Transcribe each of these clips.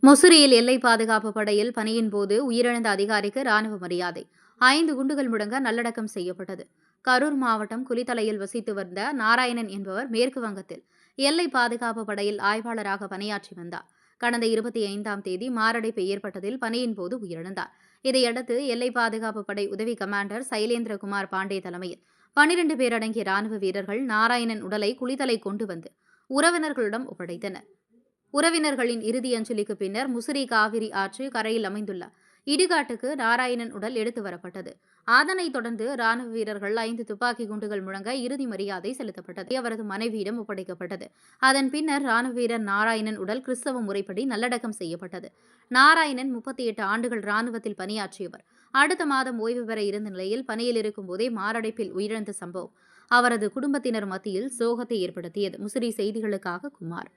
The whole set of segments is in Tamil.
முசிறியில் எல்லை பாதுகாப்பு படையில் பணியின் போது உயிரிழந்த அதிகாரிக்கு ராணுவ மரியாதை. 5 குண்டுகள் முழங்க நல்லடக்கம் செய்யப்பட்டது. கரூர் மாவட்டம் குளித்தலையில் வசித்து வந்த நாராயணன் என்பவர் மேற்கு வங்கத்தில் எல்லை பாதுகாப்பு படையில் ஆய்வாளராக பணியாற்றி வந்தார். கடந்த 25ஆம் தேதி மாரடைப்பு ஏற்பட்டதில் பணியின் போது உயிரிழந்தார். இதையடுத்து எல்லை பாதுகாப்பு படை உதவி கமாண்டர் சைலேந்திரகுமார் பாண்டே தலைமையில் 12 பேர் அடங்கிய ராணுவ வீரர்கள் நாராயணன் உடலை குளித்தலை கொண்டு வந்து உறவினர்களிடம் ஒப்படைத்தனர். உறவினர்களின் இறுதி அஞ்சலிக்கு பின்னர் முசிறி காவிரி ஆற்று கரையில் அமைந்துள்ள இடுகாட்டுக்கு நாராயணன் உடல் எடுத்து வரப்பட்டது. அதனைத் தொடர்ந்து ராணுவ வீரர்கள் 5 துப்பாக்கி குண்டுகள் முழங்க இறுதி மரியாதை செலுத்தப்பட்டது. அவரது மனைவியிடம் ஒப்படைக்கப்பட்டது. அதன் பின்னர் ராணுவ வீரர் நாராயணன் உடல் கிறிஸ்தவ முறைப்படி நல்லடக்கம் செய்யப்பட்டது. நாராயணன் 38 ஆண்டுகள் ராணுவத்தில் பணியாற்றியவர். அடுத்த மாதம் ஓய்வு பெற இருந்த நிலையில் பணியில் இருக்கும் போதே மாரடைப்பில் உயிரிழந்த சம்பவம் அவரது குடும்பத்தினர் மத்தியில் சோகத்தை ஏற்படுத்தியது. முசிறி செய்திகளுக்காக குமார்.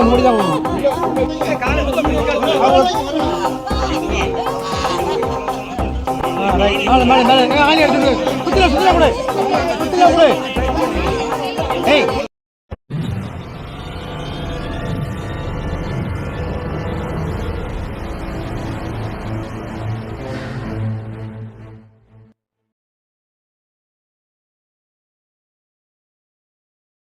மூடி தான் மேலே மேலே ஆணி எடுத்து சுத்தில கூட